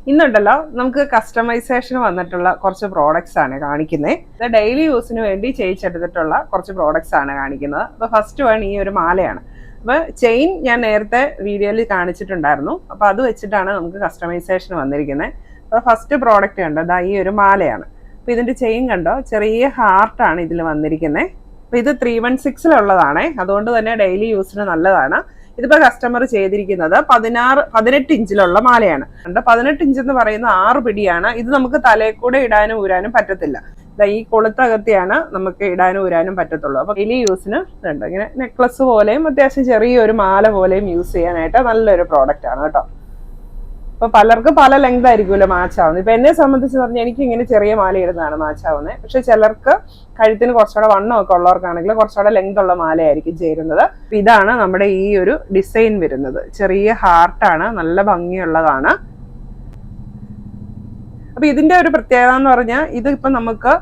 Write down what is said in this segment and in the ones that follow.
ഇന്നുണ്ടല്ലോ നമുക്ക് കസ്റ്റമൈസേഷൻ വന്നിട്ടുള്ള കുറച്ച് പ്രോഡക്ട്സ് ആണ് കാണിക്കുന്നത്. ഇത് ഡെയിലി യൂസിന് വേണ്ടി ചെയ്യിച്ചെടുത്തിട്ടുള്ള കുറച്ച് പ്രോഡക്ട്സ് ആണ് കാണിക്കുന്നത്. അപ്പോൾ ഫസ്റ്റ് വൺ ഈ ഒരു മാലയാണ്. അപ്പോൾ ചെയിൻ ഞാൻ നേരത്തെ വീഡിയോയിൽ കാണിച്ചിട്ടുണ്ടായിരുന്നു. അപ്പോൾ അത് വെച്ചിട്ടാണ് നമുക്ക് കസ്റ്റമൈസേഷൻ വന്നിരിക്കുന്നത്. അപ്പോൾ ഫസ്റ്റ് പ്രോഡക്റ്റ് കണ്ടോ, ഇതാ ഈ ഒരു മാലയാണ്. അപ്പോൾ ഇതിൻ്റെ ചെയിൻ കണ്ടോ, ചെറിയ ഹാർട്ടാണ് ഇതിൽ വന്നിരിക്കുന്നത്. അപ്പോൾ ഇത് 316-ലുള്ളതാണേ, അതുകൊണ്ട് തന്നെ ഡെയിലി യൂസിന് നല്ലതാണ്. ഇതിപ്പോ കസ്റ്റമർ ചെയ്തിരിക്കുന്നത് 18 ഇഞ്ചിലുള്ള മാലയാണ്. 18 ഇഞ്ച് എന്ന് പറയുന്ന 6 പിടിയാണ്. ഇത് നമുക്ക് തലയിൽ കൂടെ ഇടാനും ഊരാനും പറ്റത്തില്ല. ഈ കൊളുത്തകത്തിയാണ് നമുക്ക് ഇടാനും ഊരാനും പറ്റത്തുള്ളൂ. അപ്പൊ ഡെയിലി യൂസിന് ഇതുണ്ട്, ഇങ്ങനെ നെക്ലസ് പോലെയും അത്യാവശ്യം ചെറിയൊരു മാല പോലെയും യൂസ് ചെയ്യാനായിട്ട് നല്ലൊരു പ്രോഡക്റ്റ് ആണ് കേട്ടോ. അപ്പൊ പലർക്കും പല ലെങ്ത് ആയിരിക്കുമല്ലോ മാച്ച് ആവുന്നത്. ഇപ്പൊ എന്നെ സംബന്ധിച്ച് പറഞ്ഞാൽ എനിക്ക് ഇങ്ങനെ ചെറിയ മാല ഇടുന്നതാണ് മാച്ച് ആവുന്നത്. പക്ഷെ ചിലർക്ക് കഴുത്തിന് കുറച്ചുകൂടെ വണ്ണമൊക്കെ ഉള്ളവർക്കാണെങ്കിൽ കുറച്ചുകൂടെ ലെങ്ത് ഉള്ള മാലയായിരിക്കും ചേരുന്നത്. ഇതാണ് നമ്മുടെ ഈ ഒരു ഡിസൈൻ വരുന്നത്. ചെറിയ ഹാർട്ടാണ്, നല്ല ഭംഗിയുള്ളതാണ്. അപ്പൊ ഇതിന്റെ ഒരു പ്രത്യേകത എന്ന് പറഞ്ഞാൽ ഇതിപ്പോ നമുക്ക്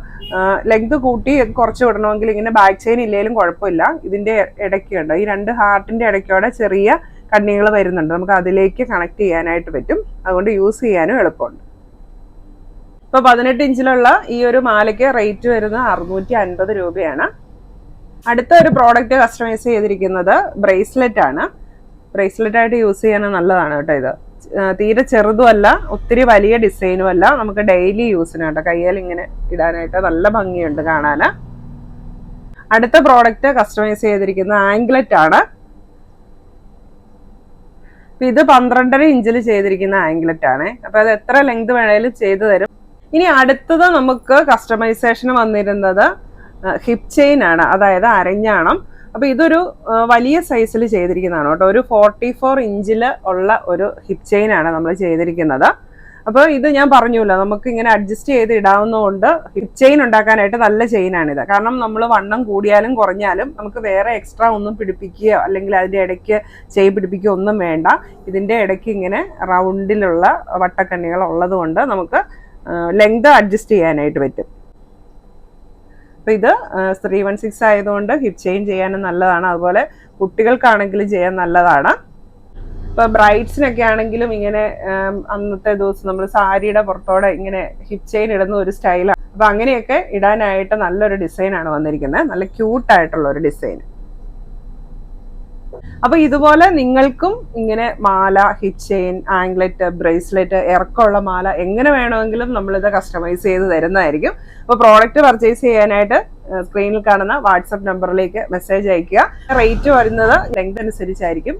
ലെങ്ത് കൂട്ടി കുറച്ച് വിടണമെങ്കിൽ ഇങ്ങനെ ബാക്ക് ചെയിൻ ഇല്ലെങ്കിലും കുഴപ്പമില്ല. ഇതിന്റെ ഇടയ്ക്ക് ഉണ്ട്, ഈ രണ്ട് ഹാർട്ടിന്റെ ഇടയ്ക്കോടെ ചെറിയ കണ്ണികൾ വരുന്നുണ്ട്. നമുക്ക് അതിലേക്ക് കണക്ട് ചെയ്യാനായിട്ട് പറ്റും. അതുകൊണ്ട് യൂസ് ചെയ്യാനും എളുപ്പമുണ്ട്. ഇപ്പൊ 18 ഇഞ്ചിലുള്ള ഈ ഒരു മാലയ്ക്ക് റേറ്റ് വരുന്നത് 650 രൂപയാണ്. അടുത്ത ഒരു പ്രോഡക്റ്റ് കസ്റ്റമൈസ് ചെയ്തിരിക്കുന്നത് ബ്രേസ്ലെറ്റ് ആണ്. ബ്രേസ്ലെറ്റ് ആയിട്ട് യൂസ് ചെയ്യാൻ നല്ലതാണ് കേട്ടോ. ഇത് തീരെ ചെറുതുമല്ല, ഒത്തിരി വലിയ ഡിസൈനും അല്ല, നമുക്ക് ഡെയിലി യൂസിന് കേട്ടോ. കയ്യിൽ ഇങ്ങനെ ഇടാനായിട്ട് നല്ല ഭംഗിയുണ്ട് കാണാൻ. അടുത്ത പ്രോഡക്റ്റ് കസ്റ്റമൈസ് ചെയ്തിരിക്കുന്ന ആംഗ്ലറ്റ് ആണ്. ഇത് 12.5 ഇഞ്ചിൽ ചെയ്തിരിക്കുന്ന ആംഗ്ലറ്റ് ആണ്. അപ്പൊ അത് എത്ര ലെങ്ത് വേണേലും ചെയ്തു തരും. ഇനി അടുത്തത് നമുക്ക് കസ്റ്റമൈസേഷൻ വന്നിരുന്നത് ഹിപ്പ് ചെയിൻ ആണ്, അതായത് അരഞ്ഞാണം. അപ്പൊ ഇതൊരു വലിയ സൈസിൽ ചെയ്തിരിക്കുന്നതാണ് കേട്ടോ. ഒരു 44 ഇഞ്ചിൽ ഉള്ള ഒരു ഹിപ്പ് ചെയിൻ ആണ് നമ്മൾ ചെയ്തിരിക്കുന്നത്. അപ്പോൾ ഇത് ഞാൻ പറഞ്ഞല്ലോ, നമുക്ക് ഇങ്ങനെ അഡ്ജസ്റ്റ് ചെയ്ത് ഇടാവുന്നതുകൊണ്ട് ഹിപ്പ് ചെയിൻ ഉണ്ടാക്കാനായിട്ട് നല്ല ചെയിനാണിത്. കാരണം നമ്മൾ വണ്ണം കൂടിയാലും കുറഞ്ഞാലും നമുക്ക് വേറെ എക്സ്ട്രാ ഒന്നും പിടിപ്പിക്കുകയോ അല്ലെങ്കിൽ അതിൻ്റെ ഇടയ്ക്ക് ചെയിൻ പിടിപ്പിക്കുകയോ ഒന്നും വേണ്ട. ഇതിൻ്റെ ഇടയ്ക്ക് ഇങ്ങനെ റൗണ്ടിലുള്ള വട്ടക്കണ്ണികൾ ഉള്ളത് കൊണ്ട് നമുക്ക് ലെങ്ത് അഡ്ജസ്റ്റ് ചെയ്യാനായിട്ട് പറ്റും. അപ്പോൾ ഇത് 316 ആയതുകൊണ്ട് ഹിപ്പ് ചെയിൻ ചെയ്യാനും നല്ലതാണ്. അതുപോലെ കുട്ടികൾക്കാണെങ്കിലും ചെയ്യാൻ നല്ലതാണ്. ഇപ്പൊ ബ്രൈഡ്സിനൊക്കെ ആണെങ്കിലും ഇങ്ങനെ അന്നത്തെ ദിവസം നമ്മൾ സാരിയുടെ പുറത്തോടെ ഇങ്ങനെ ഹിപ്പ് ചെയിൻ ഇടുന്ന ഒരു സ്റ്റൈലാണ്. അപ്പൊ അങ്ങനെയൊക്കെ ഇടാനായിട്ട് നല്ലൊരു ഡിസൈനാണ് വന്നിരിക്കുന്നത്. നല്ല ക്യൂട്ടായിട്ടുള്ള ഒരു ഡിസൈൻ. അപ്പൊ ഇതുപോലെ നിങ്ങൾക്കും ഇങ്ങനെ മാല, ഹിപ്പ് ചെയിൻ, ആംഗ്ലറ്റ്, ബ്രേസ്ലെറ്റ്, ഇറക്കമുള്ള മാല എങ്ങനെ വേണമെങ്കിലും നമ്മളിത് കസ്റ്റമൈസ് ചെയ്ത് തരുന്നതായിരിക്കും. അപ്പൊ പ്രോഡക്റ്റ് പർച്ചേസ് ചെയ്യാനായിട്ട് സ്ക്രീനിൽ കാണുന്ന വാട്സപ്പ് നമ്പറിലേക്ക് മെസ്സേജ് അയക്കുക. റേറ്റ് വരുന്നത് ലെങ്ത് അനുസരിച്ചായിരിക്കും.